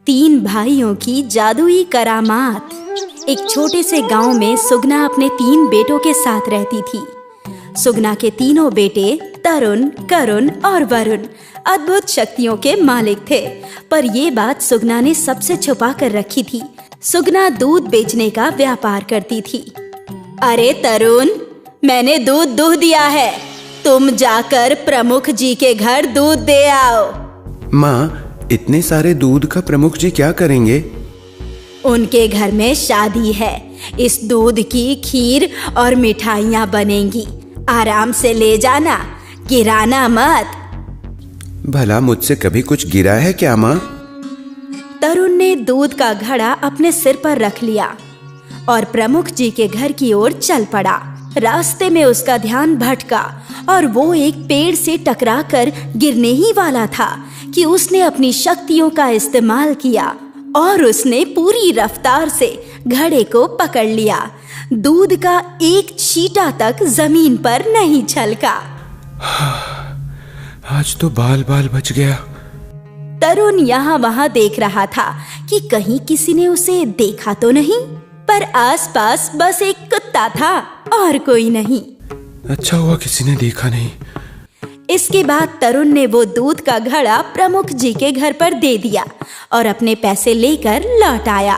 तीन भाइयों की जादुई करामात। एक छोटे से गांव में सुगना अपने तीन बेटों के साथ रहती थी। सुगना के तीनों बेटे तरुण, करुण और वरुण अद्भुत शक्तियों के मालिक थे, पर ये बात सुगना ने सबसे छुपा कर रखी थी। सुगना दूध बेचने का व्यापार करती थी। अरे तरुण, मैंने दूध दुह दिया है, तुम जाकर प्रमुख जी के घर दूध दे आओ। माँ, इतने सारे दूध का प्रमुख जी क्या करेंगे? उनके घर में शादी है, इस दूध की खीर और मिठाइयाँ बनेंगी। आराम से ले जाना, गिराना मत। भला मुझसे कभी कुछ गिरा है क्या माँ? तरुण ने दूध का घड़ा अपने सिर पर रख लिया और प्रमुख जी के घर की ओर चल पड़ा। रास्ते में उसका ध्यान भटका और वो एक पेड़ से टकराकर गिरने ही वाला था कि उसने अपनी शक्तियों का इस्तेमाल किया और उसने पूरी रफ्तार से घड़े को पकड़ लिया। दूध का एक छींटा तक जमीन पर नहीं छलका। आज तो बाल बाल बच गया। तरुण यहाँ वहाँ देख रहा था कि कहीं किसी ने उसे देखा तो नहीं, पर आसपास बस एक कुत्ता था और कोई नहीं। अच्छा हुआ किसी ने देखा नहीं। इसके बाद तरुण ने वो दूध का घड़ा प्रमुख जी के घर पर दे दिया और अपने पैसे लेकर लौट आया।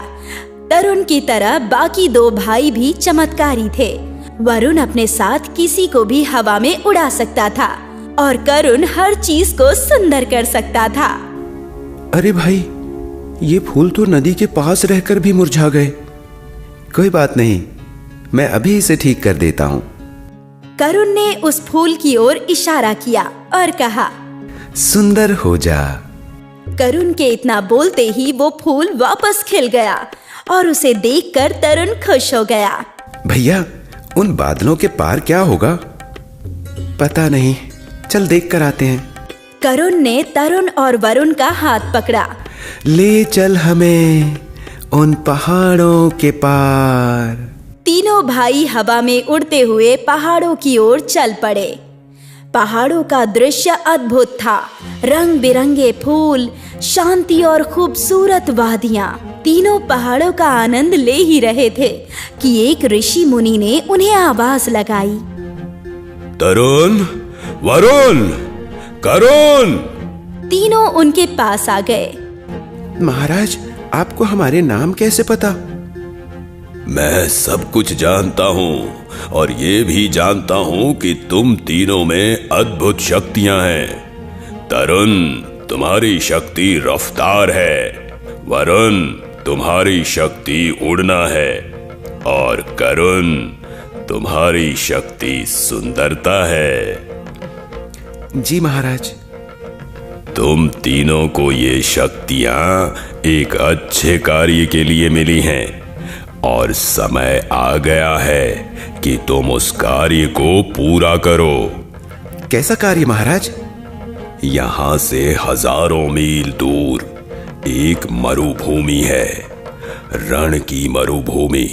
तरुण की तरह बाकी दो भाई भी चमत्कारी थे। वरुण अपने साथ किसी को भी हवा में उड़ा सकता था और करुण हर चीज को सुंदर कर सकता था। अरे भाई, ये फूल तो नदी के पास रहकर भी मुरझा गए। कोई बात नहीं, मैं अभी इसे ठीक कर देता हूँ। करुण ने उस फूल की ओर इशारा किया और कहा, सुंदर हो जा। करुण के इतना बोलते ही वो फूल वापस खिल गया और उसे देखकर तरुण खुश हो गया। भैया, उन बादलों के पार क्या होगा? पता नहीं, चल देख कर आते हैं। करुण ने तरुण और वरुण का हाथ पकड़ा। ले चल हमें उन पहाड़ों के पार। तीनों भाई हवा में उड़ते हुए पहाड़ों की ओर चल पड़े। पहाड़ों का दृश्य अद्भुत था। रंग बिरंगे फूल, शांति और खूबसूरत वादियां। तीनों पहाड़ों का आनंद ले ही रहे थे कि एक ऋषि मुनि ने उन्हें आवाज लगाई। तरुण, वरुण, करुण। तीनों उनके पास आ गए। महाराज, आपको हमारे नाम कैसे पता? मैं सब कुछ जानता हूँ और ये भी जानता हूँ कि तुम तीनों में अद्भुत शक्तियाँ हैं। तरुण, तुम्हारी शक्ति रफ्तार है। वरुण, तुम्हारी शक्ति उड़ना है। और करुण, तुम्हारी शक्ति सुंदरता है। जी महाराज। तुम तीनों को ये शक्तियाँ एक अच्छे कार्य के लिए मिली हैं और समय आ गया है कि तुम उस कार्य को पूरा करो। कैसा कार्य महाराज? यहाँ से हजारों मील दूर एक मरुभूमि है, रण की मरुभूमि।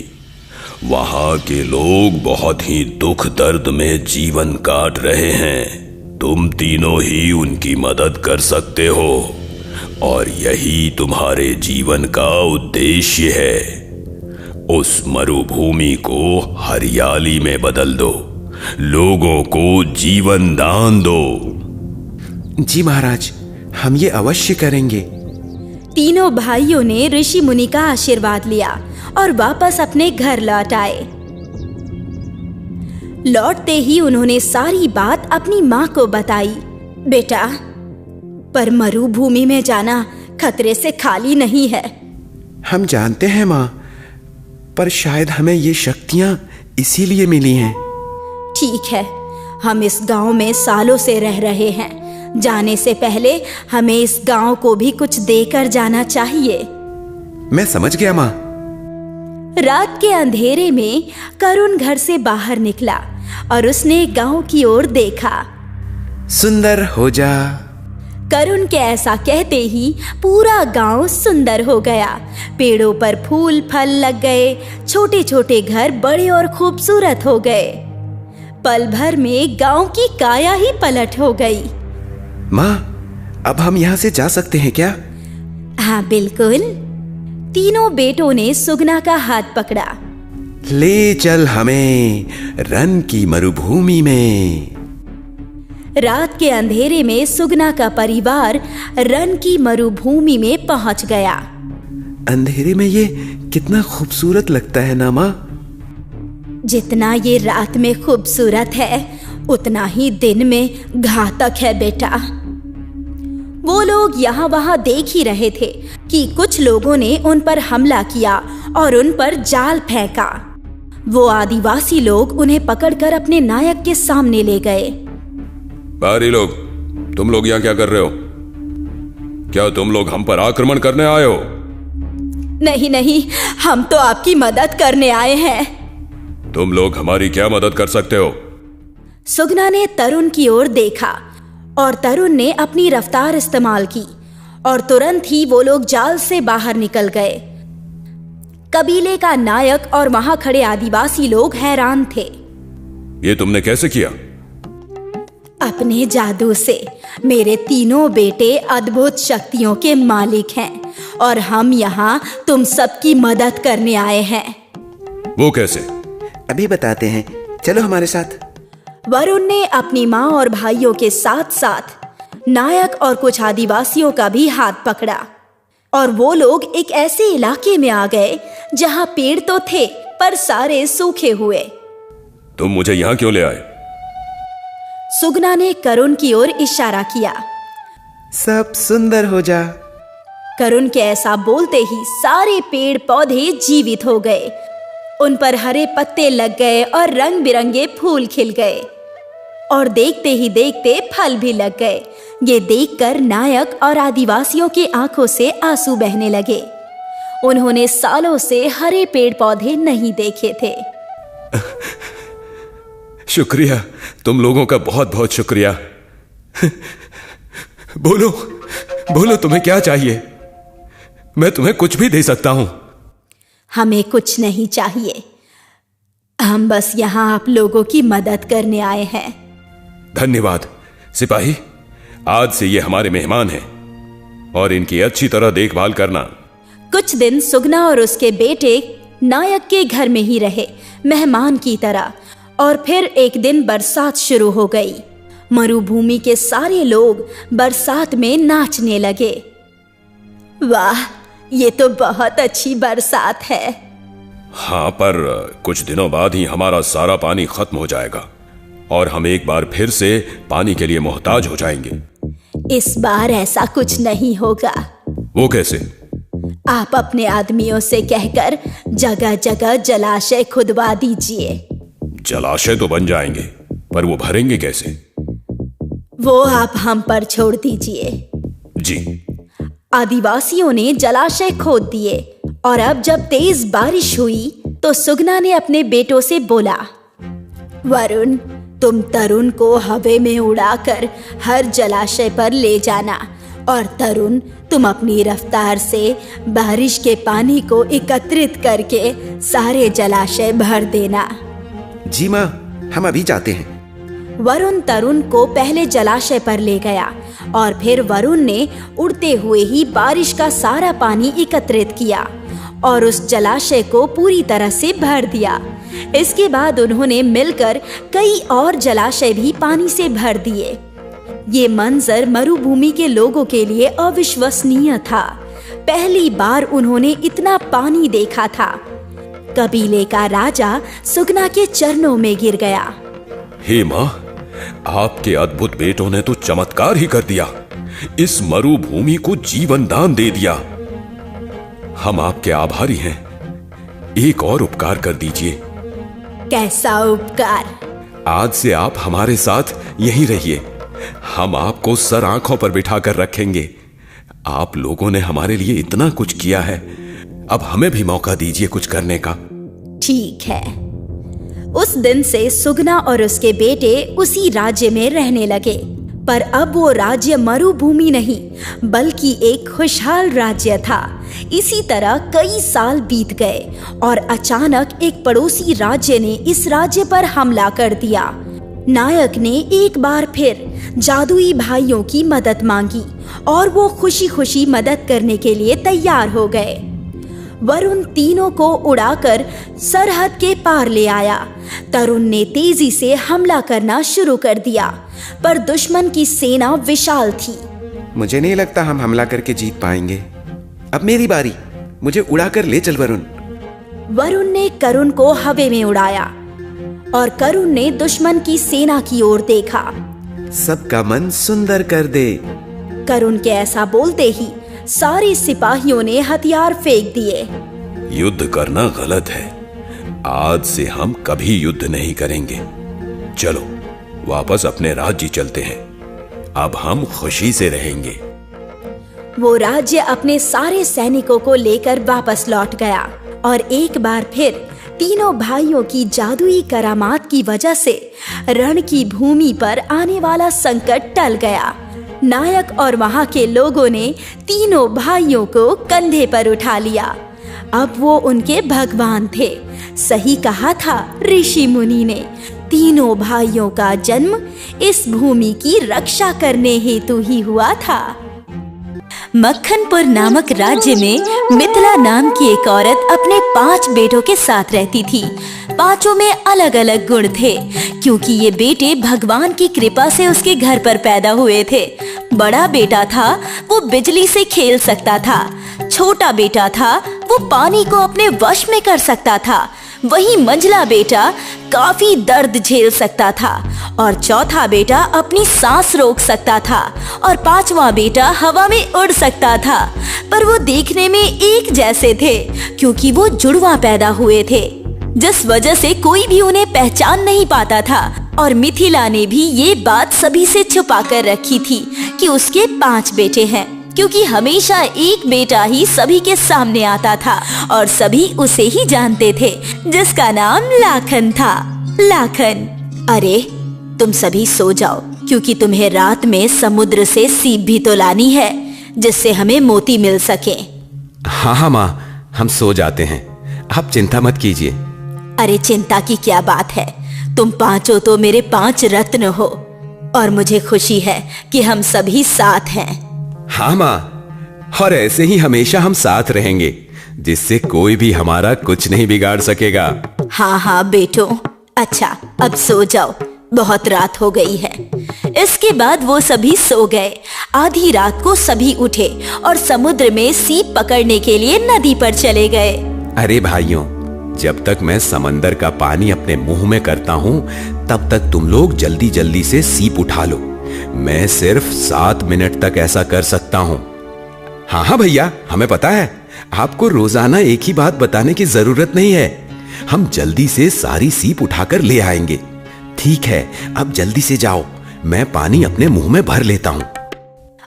वहाँ के लोग बहुत ही दुख दर्द में जीवन काट रहे हैं। तुम तीनों ही उनकी मदद कर सकते हो और यही तुम्हारे जीवन का उद्देश्य है। उस मरुभूमि को हरियाली में बदल दो, लोगों को जीवन दान दो। जी महाराज, हम ये अवश्य करेंगे। तीनों भाइयों ने ऋषि मुनि का आशीर्वाद लिया और वापस अपने घर लौट आए। लौटते ही उन्होंने सारी बात अपनी माँ को बताई। बेटा, पर मरुभूमि में जाना खतरे से खाली नहीं है। हम जानते हैं माँ, पर शायद हमें ये शक्तियाँ इसीलिए मिली हैं। ठीक है, हम इस गांव में सालों से रह रहे हैं। जाने से पहले हमें इस गांव को भी कुछ देकर जाना चाहिए। मैं समझ गया माँ। रात के अंधेरे में करुण घर से बाहर निकला और उसने गांव की ओर देखा। सुंदर हो जा। करुण के ऐसा कहते ही पूरा गांव सुंदर हो गया। पेड़ों पर फूल फल लग गए, छोटे छोटे घर बड़े और खूबसूरत हो गए। पल भर में गांव की काया ही पलट हो गई। माँ, अब हम यहाँ से जा सकते हैं क्या? हाँ बिल्कुल। तीनों बेटों ने सुगना का हाथ पकड़ा। ले चल हमें रन की मरुभूमि में। रात के अंधेरे में सुगना का परिवार रन की मरुभूमि में पहुंच गया। अंधेरे में ये कितना खूबसूरत लगता है ना माँ। जितना ये रात में खूबसूरत है उतना ही दिन में घातक है बेटा। वो लोग यहाँ वहाँ देख ही रहे थे कि कुछ लोगों ने उन पर हमला किया और उन पर जाल फेंका। वो आदिवासी लोग उन्हें पकड़कर अपने नायक के सामने ले गए। बाहरी लोग, तुम लोग यहाँ क्या कर रहे हो? क्या तुम लोग हम पर आक्रमण करने आए हो? नहीं नहीं, हम तो आपकी मदद करने आए हैं। तुम लोग हमारी क्या मदद कर सकते हो? सुगना ने तरुण की ओर देखा और तरुण ने अपनी रफ्तार इस्तेमाल की और तुरंत ही वो लोग जाल से बाहर निकल गए। कबीले का नायक और वहां खड़े आदिवासी लोग हैरान थे। ये तुमने कैसे किया? अपने जादू से। मेरे तीनों बेटे अद्भुत शक्तियों के मालिक हैं और हम यहाँ तुम सबकी मदद करने आए हैं। वो कैसे? अभी बताते हैं, चलो हमारे साथ। वरुण ने अपनी माँ और भाइयों के साथ साथ नायक और कुछ आदिवासियों का भी हाथ पकड़ा और वो लोग एक ऐसे इलाके में आ गए जहाँ पेड़ तो थे पर सारे सूखे हुए। तुम मुझे यहाँ क्यों ले आए? सुगना ने करुण की ओर इशारा किया। सब सुंदर हो जा। करुण के ऐसा बोलते ही सारे पेड़ पौधे जीवित हो गए। उन पर हरे पत्ते लग गए और रंग बिरंगे फूल खिल गए और देखते ही देखते फल भी लग गए। ये देखकर नायक और आदिवासियों की आंखों से आंसू बहने लगे। उन्होंने सालों से हरे पेड़ पौधे नहीं देखे थे। शुक्रिया, तुम लोगों का बहुत बहुत शुक्रिया। बोलो बोलो, तुम्हें क्या चाहिए? मैं तुम्हें कुछ भी दे सकता हूं। हमें कुछ नहीं चाहिए, हम बस यहाँ आप लोगों की मदद करने आए हैं। धन्यवाद सिपाही, आज से ये हमारे मेहमान हैं और इनकी अच्छी तरह देखभाल करना। कुछ दिन सुगना और उसके बेटे नायक के घर में ही रहे मेहमान की तरह। और फिर एक दिन बरसात शुरू हो गई। मरुभूमि के सारे लोग बरसात में नाचने लगे। वाह, ये तो बहुत अच्छी बरसात है। हाँ, पर कुछ दिनों बाद ही हमारा सारा पानी खत्म हो जाएगा और हम एक बार फिर से पानी के लिए मोहताज हो जाएंगे। इस बार ऐसा कुछ नहीं होगा। वो कैसे? आप अपने आदमियों से कहकर जगह जगह जलाशय खुदवा दीजिए। जलाशय तो बन जाएंगे, पर वो भरेंगे कैसे? वो आप हम पर छोड़ दीजिए। जी। आदिवासियों ने जलाशय खोद दिए और अब जब तेज बारिश हुई तो सुगना ने अपने बेटों से बोला, वरुण, तुम तरुण को हवा में उड़ाकर हर जलाशय पर ले जाना और तरुण, तुम अपनी रफ्तार से बारिश के पानी को एकत्रित करके सारे जलाशय भर देना। जी माँ, हम अभी जाते हैं। वरुण तरुण को पहले जलाशय पर ले गया और फिर वरुण ने उड़ते हुए ही बारिश का सारा पानी एकत्रित किया और उस जलाशय को पूरी तरह से भर दिया। इसके बाद उन्होंने मिलकर कई और जलाशय भी पानी से भर दिए। ये मंजर मरुभूमि के लोगों के लिए अविश्वसनीय था। पहली बार उन्होंने इतना पानी देखा था। कबीले का राजा सुगना के चरणों में गिर गया। हे माँ, आपके अद्भुत बेटों ने तो चमत्कार ही कर दिया। इस मरुभूमि को जीवन दान दे दिया। हम आपके आभारी हैं। एक और उपकार कर दीजिए। कैसा उपकार? आज से आप हमारे साथ यहीं रहिए। हम आपको सर आंखों पर बिठा कर रखेंगे। आप लोगों ने हमारे लिए इतना कुछ किया है, अब हमें भी मौका दीजिए कुछ करने का। ठीक है। उस दिन से सुगना और उसके बेटे उसी राज्य में रहने लगे, पर अब वो राज्य मरुभूमि नहीं बल्कि एक खुशहाल राज्य था। इसी तरह कई साल बीत गए और अचानक एक पड़ोसी राज्य ने इस राज्य पर हमला कर दिया नायक ने एक बार फिर जादुई भाइयों की मदद मांगी और वो खुशी खुशी मदद करने के लिए तैयार हो गए। वरुण तीनों को उड़ाकर सरहद के पार ले आया। तरुण ने तेजी से हमला करना शुरू कर दिया, पर दुश्मन की सेना विशाल थी। मुझे नहीं लगता हम हमला करके जीत पाएंगे। अब मेरी बारी, मुझे उड़ाकर ले चल वरुण। वरुण ने करुण को हवा में उड़ाया और करुण ने दुश्मन की सेना की ओर देखा। सबका मन सुंदर कर दे। करुण के ऐसा बोलते ही सारे सिपाहियों ने हथियार फेंक दिए। युद्ध करना गलत है। आज से हम कभी युद्ध नहीं करेंगे। चलो वापस अपने राज्य चलते हैं। अब हम खुशी से रहेंगे। वो राज्य अपने सारे सैनिकों को लेकर वापस लौट गया और एक बार फिर तीनों भाइयों की जादुई करामात की वजह से रण की भूमि पर आने वाला संकट टल गया। नायक और वहां के लोगों ने तीनों भाइयों को कंधे पर उठा लिया। अब वो उनके भगवान थे। सही कहा था ऋषि मुनि ने, तीनों भाइयों का जन्म इस भूमि की रक्षा करने हेतु ही हुआ था। मक्खनपुर नामक राज्य में मिथिला नाम की एक औरत अपने 5 बेटों के साथ रहती थी। पांचों में अलग अलग गुण थे, क्योंकि ये बेटे भगवान की कृपा से उसके घर पर पैदा हुए थे। बड़ा बेटा था वो बिजली से खेल सकता था, छोटा बेटा था वो पानी को अपने वश में कर सकता था, वही मंझला बेटा काफी दर्द झेल सकता था और चौथा बेटा अपनी सांस रोक सकता था और 5वां बेटा हवा में उड़ सकता था। पर वो देखने में एक जैसे थे, क्योंकि वो जुड़वा पैदा हुए थे, जिस वजह से कोई भी उन्हें पहचान नहीं पाता था। और मिथिला ने भी ये बात सभी से छुपा कर रखी थी कि उसके 5 बेटे हैं, क्योंकि हमेशा एक बेटा ही सभी के सामने आता था और सभी उसे ही जानते थे, जिसका नाम लाखन था। लाखन, अरे तुम सभी सो जाओ, क्योंकि तुम्हें रात में समुद्र से सीप भी तो लानी है, जिससे हमें मोती मिल सके। हाँ माँ, हम सो जाते हैं, आप चिंता मत कीजिए। अरे चिंता की क्या बात है, तुम पांचों तो मेरे 5 रत्न हो और मुझे खुशी है कि हम सभी साथ हैं। हाँ माँ, और ऐसे ही हमेशा हम साथ रहेंगे, जिससे कोई भी हमारा कुछ नहीं बिगाड़ सकेगा। हाँ हाँ बेटो, अच्छा अब सो जाओ, बहुत रात हो गई है। इसके बाद वो सभी सो गए। आधी रात को सभी उठे और समुद्र में सीप पकड़ने के लिए नदी पर चले गए। अरे भाइयों, जब तक मैं समंदर का पानी अपने मुंह में करता हूँ, तब तक तुम लोग जल्दी जल्दी से सीप उठा लो। मैं सिर्फ 7 मिनट तक ऐसा कर सकता हूँ। हाँ हाँ भैया, हमें पता है, आपको रोजाना एक ही बात बताने की जरूरत नहीं है। हम जल्दी से सारी सीप उठाकर ले आएंगे। ठीक है, अब जल्दी से जाओ, मैं पानी अपने मुंह में भर लेता हूँ।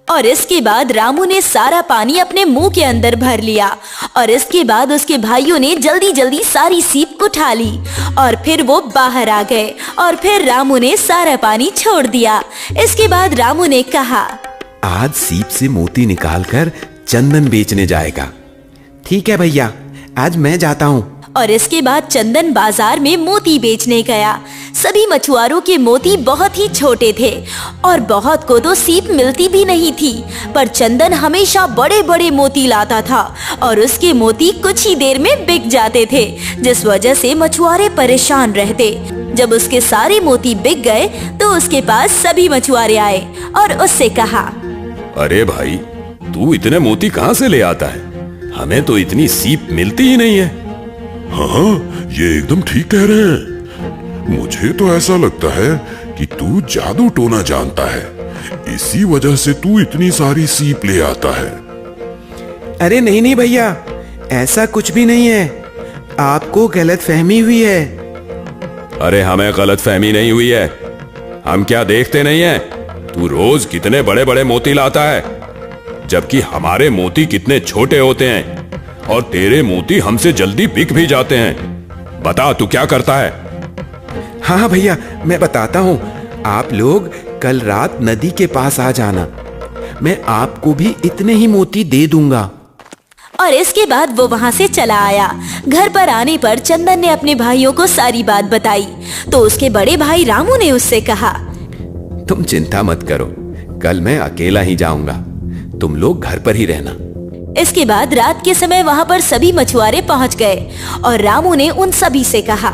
और इसके बाद रामू ने सारा पानी अपने मुंह के अंदर भर लिया और इसके बाद उसके भाइयों ने जल्दी जल्दी सारी सीप उठा ली और फिर वो बाहर आ गए और फिर रामू ने सारा पानी छोड़ दिया। इसके बाद रामू ने कहा, आज सीप से मोती निकालकर चंदन बेचने जाएगा। ठीक है भैया, आज मैं जाता हूँ। और इसके बाद चंदन बाजार में मोती बेचने गया। सभी मछुआरों के मोती बहुत ही छोटे थे और बहुत को तो सीप मिलती भी नहीं थी, पर चंदन हमेशा बड़े बड़े मोती लाता था और उसके मोती कुछ ही देर में बिक जाते थे, जिस वजह से मछुआरे परेशान रहते। जब उसके सारे मोती बिक गए तो उसके पास सभी मछुआरे आए और उससे कहा, अरे भाई, तू इतने मोती कहाँ से ले आता है? हमें तो इतनी सीप मिलती ही नहीं है। हाँ, ये एकदम ठीक कह रहे हैं। मुझे तो ऐसा लगता है कि तू जादू टोना जानता है, इसी वजह से तू इतनी सारी सीप ले आता है। अरे नहीं नहीं भैया, ऐसा कुछ भी नहीं है, आपको गलतफहमी हुई है। अरे हमें गलतफहमी नहीं हुई है, हम क्या देखते नहीं है? तू रोज कितने बड़े बड़े मोती लाता है, जबकि हमारे मोती कितने छोटे होते हैं और तेरे मोती हमसे जल्दी बिक भी जाते हैं। बता, तू क्या करता है? हाँ हाँ भैया, मैं बताता हूँ। आप लोग कल रात नदी के पास आ जाना, मैं आपको भी इतने ही मोती दे दूंगा। और इसके बाद वो वहाँ से चला आया। घर पर आने पर चंदन ने अपने भाइयों को सारी बात बताई तो उसके बड़े भाई रामू ने उससे कहा, तुम चिंता मत करो, कल मैं अकेला ही जाऊंगा, तुम लोग घर पर ही रहना। इसके बाद रात के समय वहाँ पर सभी मछुआरे पहुँच गए और रामू ने उन सभी से कहा,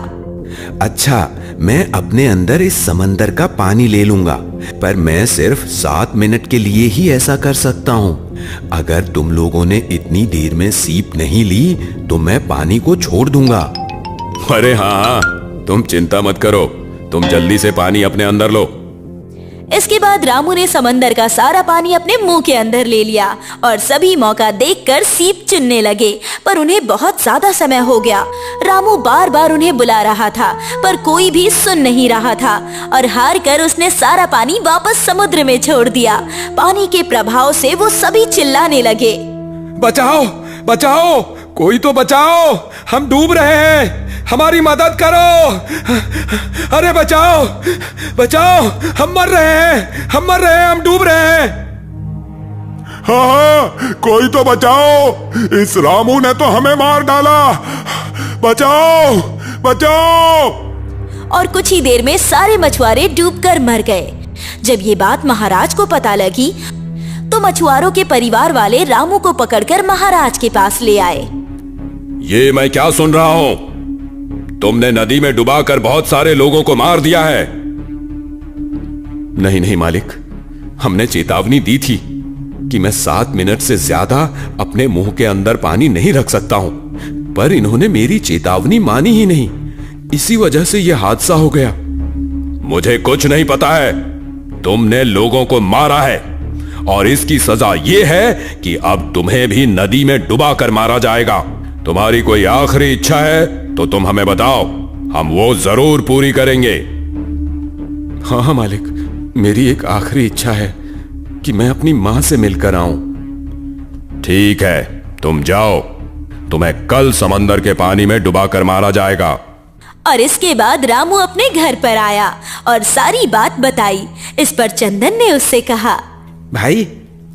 अच्छा, मैं अपने अंदर इस समंदर का पानी ले लूंगा, पर मैं सिर्फ 7 मिनट के लिए ही ऐसा कर सकता हूँ। अगर तुम लोगों ने इतनी देर में सीप नहीं ली तो मैं पानी को छोड़ दूंगा। अरे हाँ, तुम चिंता मत करो, तुम जल्दी से पानी अपने अंदर लो। इसके बाद रामू ने समंदर का सारा पानी अपने मुंह के अंदर ले लिया और सभी मौका देखकर सीप चुनने लगे, पर उन्हें बहुत ज्यादा समय हो गया। रामू बार बार उन्हें बुला रहा था पर कोई भी सुन नहीं रहा था और हार कर उसने सारा पानी वापस समुद्र में छोड़ दिया। पानी के प्रभाव से वो सभी चिल्लाने लगे, बचाओ बचाओ, कोई तो बचाओ, हम डूब रहे हैं, हमारी मदद करो, अरे बचाओ बचाओ, हम मर रहे हैं, हम डूब रहे हैं। हाँ, कोई तो बचाओ, इस रामू ने तो हमें मार डाला, बचाओ बचाओ। और कुछ ही देर में सारे मछुआरे डूबकर मर गए। जब ये बात महाराज को पता लगी तो मछुआरों के परिवार वाले रामू को पकड़कर महाराज के पास ले आए। ये मैं क्या सुन रहा हूं? तुमने नदी में डुबाकर बहुत सारे लोगों को मार दिया है। नहीं नहीं मालिक, हमने चेतावनी दी थी कि मैं 7 मिनट से ज्यादा अपने मुंह के अंदर पानी नहीं रख सकता हूं, पर इन्होंने मेरी चेतावनी मानी ही नहीं, इसी वजह से यह हादसा हो गया। मुझे कुछ नहीं पता है, तुमने लोगों को मारा है और इसकी सजा यह है कि अब तुम्हें भी नदी में डुबा कर मारा जाएगा। तुम्हारी कोई आखिरी इच्छा है तो तुम हमें बताओ, हम वो जरूर पूरी करेंगे। हाँ हाँ मालिक, मेरी एक आखिरी इच्छा है कि मैं अपनी मां से मिलकर आऊं। ठीक है, तुम जाओ, तुम्हें कल समंदर के पानी में डुबाकर मारा जाएगा। और इसके बाद रामू अपने घर पर आया और सारी बात बताई। इस पर चंदन ने उससे कहा, भाई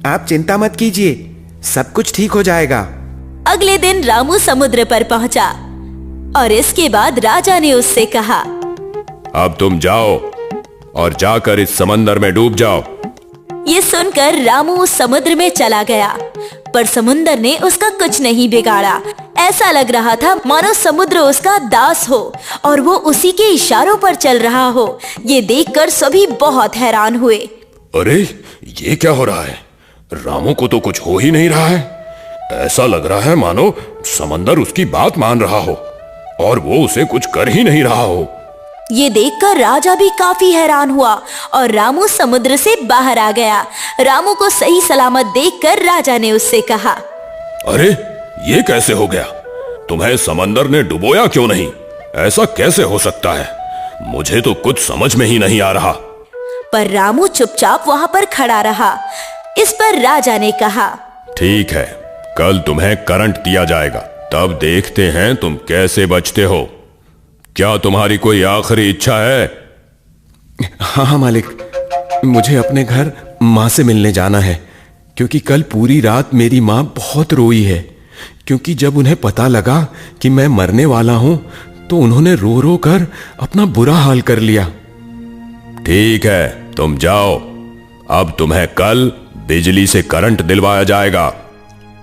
आप चिंता मत कीजिए, सब कुछ ठीक हो जाएगा। अगले दिन रामू समुद्र पर पहुंचा और इसके बाद राजा ने उससे कहा, अब तुम जाओ और जाकर इस समंदर में डूब जाओ। ये सुनकर रामू उस समुद्र में चला गया, पर समुद्र ने उसका कुछ नहीं बिगाड़ा। ऐसा लग रहा था मानो समुद्र उसका दास हो और वो उसी के इशारों पर चल रहा हो। ये देखकर सभी बहुत हैरान हुए। अरे ये क्या हो रहा है? रामू को तो कुछ हो ही नहीं रहा है। ऐसा लग रहा है मानो समंदर उसकी बात मान रहा हो और वो उसे कुछ कर ही नहीं रहा हो। ये देखकर राजा भी काफी हैरान हुआ और रामू समुद्र से बाहर आ गया। रामू को सही सलामत देखकर राजा ने उससे कहा, अरे ये कैसे हो गया? तुम्हें समंदर ने डुबोया क्यों नहीं? ऐसा कैसे हो सकता है? मुझे तो कुछ समझ में ही नहीं आ रहा। पर रामू चुपचाप वहां पर खड़ा रहा। इस पर राजा ने कहा, ठीक है, कल तुम्हें करंट दिया जाएगा, तब देखते हैं तुम कैसे बचते हो। क्या तुम्हारी कोई आखिरी इच्छा है? हाँ हाँ मालिक, मुझे अपने घर माँ से मिलने जाना है, क्योंकि कल पूरी रात मेरी माँ बहुत रोई है, क्योंकि जब उन्हें पता लगा कि मैं मरने वाला हूं तो उन्होंने रो रो कर अपना बुरा हाल कर लिया। ठीक है, तुम जाओ, अब तुम्हें कल बिजली से करंट दिलवाया जाएगा।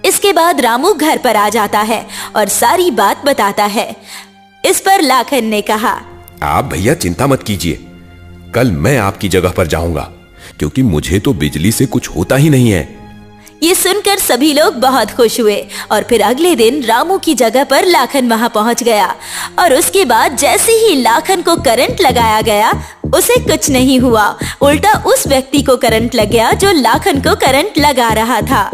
इसके बाद रामू घर पर आ जाता है और सारी बात बताता है। इस पर लाखन ने कहा, आप भैया चिंता मत कीजिए, कल मैं आपकी जगह पर जाऊंगा, क्योंकि मुझे तो बिजली से कुछ होता ही नहीं है। ये सुनकर सभी लोग बहुत खुश हुए और फिर अगले दिन रामू की जगह पर लाखन वहां पहुंच गया और उसके बाद जैसे ही लाखन को करंट लगाया गया उसे कुछ नहीं हुआ, उल्टा उस व्यक्ति को करंट लग गया जो लाखन को करंट लगा रहा था।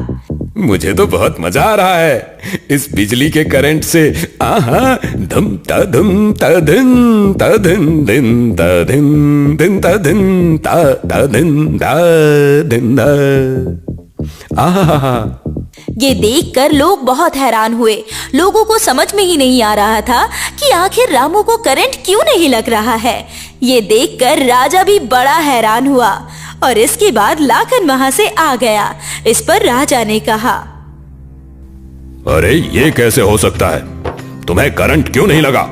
मुझे तो बहुत मजा आ रहा है इस बिजली के करंट से। आहा, धम ता धम ता धन ता धन दिन ता धन दिन ता धन ता धन ता दिन दा। आहा, ये देखकर लोग बहुत हैरान हुए। लोगों को समझ में ही नहीं आ रहा था कि आखिर रामू को करंट क्यों नहीं लग रहा है। ये देखकर राजा भी बड़ा हैरान हुआ और इसके बाद लाखन वहां से आ गया। इस पर राजा ने कहा, अरे ये कैसे हो सकता है? तुम्हें करंट क्यों नहीं लगा?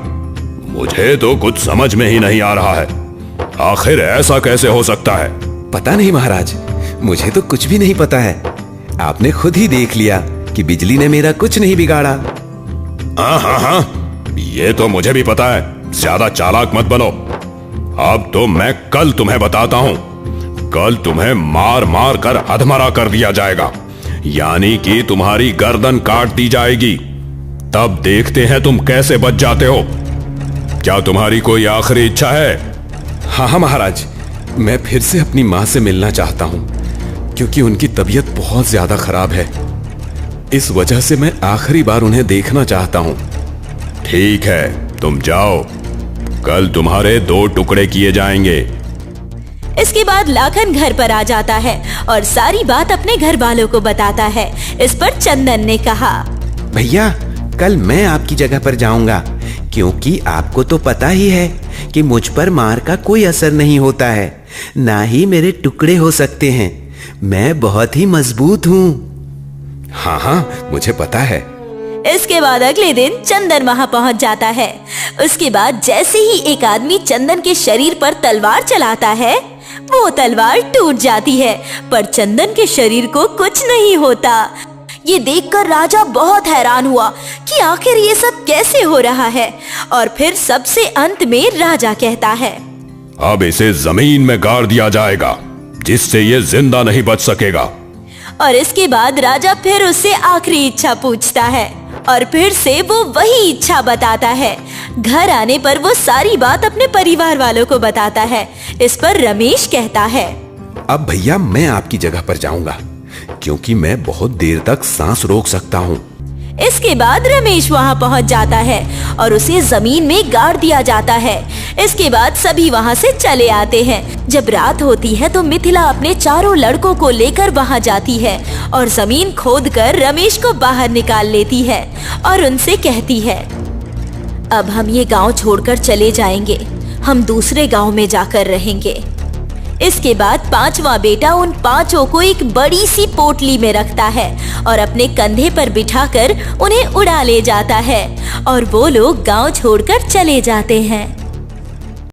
मुझे तो कुछ समझ में ही नहीं आ रहा है। आखिर ऐसा कैसे हो सकता है? पता नहीं महाराज, मुझे तो कुछ भी नहीं पता है। आपने खुद ही देख लिया कि बिजली ने मेरा कुछ नहीं बिगाड़ा। हाँ, ये तो मुझे भी पता है। ज्यादा चालाक मत बनो। अब तो मैं कल तुम्हें बताता हूँ। कल तुम्हें मार मार कर अधमरा कर दिया जाएगा, यानी कि तुम्हारी गर्दन काट दी जाएगी। तब देखते हैं तुम कैसे बच जाते हो। क्या तुम्हारी कोई आखिरी इच्छा है? हाँ महाराज, मैं फिर से अपनी माँ से मिलना चाहता हूँ, क्योंकि उनकी तबीयत बहुत ज्यादा खराब है। इस वजह से मैं आखिरी बार उन्हें देखना चाहता हूँ। ठीक है, तुम जाओ। कल तुम्हारे 2 टुकड़े किए जाएंगे। इसके बाद लाखन घर पर आ जाता है और सारी बात अपने घर वालों को बताता है। इस पर चंदन ने कहा, भैया, कल मैं आपकी जगह पर जाऊंगा, क्योंकि आपको तो पता ही है कि मुझ पर मार का कोई असर नहीं होता है, ना ही मेरे टुकड़े हो सकते हैं। मैं बहुत ही मजबूत हूँ। हाँ, मुझे पता है। इसके बाद अगले दिन चंदन वहां पहुंच जाता है। उसके बाद जैसे ही एक आदमी चंदन के शरीर पर तलवार चलाता है, वो तलवार टूट जाती है, पर चंदन के शरीर को कुछ नहीं होता। ये देखकर राजा बहुत हैरान हुआ कि आखिर ये सब कैसे हो रहा है। और फिर सबसे अंत में राजा कहता है, अब इसे जमीन में गाड़ दिया जाएगा, जिससे ये जिंदा नहीं बच सकेगा। और इसके बाद राजा फिर उससे आखिरी इच्छा पूछता है और फिर से वो वही इच्छा बताता है। घर आने पर वो सारी बात अपने परिवार वालों को बताता है। इस पर रमेश कहता है, अब भैया मैं आपकी जगह पर जाऊंगा, क्योंकि मैं बहुत देर तक सांस रोक सकता हूँ। इसके बाद रमेश वहां पहुंच जाता है और उसे जमीन में गाड़ दिया जाता है। इसके बाद सभी वहां से चले आते हैं। जब रात होती है तो मिथिला अपने चारों लड़कों को लेकर वहां जाती है और जमीन खोदकर रमेश को बाहर निकाल लेती है और उनसे कहती है, अब हम ये गांव छोड़कर चले जाएंगे, हम दूसरे गांव में जाकर रहेंगे। इसके बाद 5वां बेटा उन 5 को एक बड़ी सी पोटली में रखता है और अपने कंधे पर बिठाकर उन्हें उड़ा ले जाता है और वो लोग गांव छोड़कर चले जाते हैं।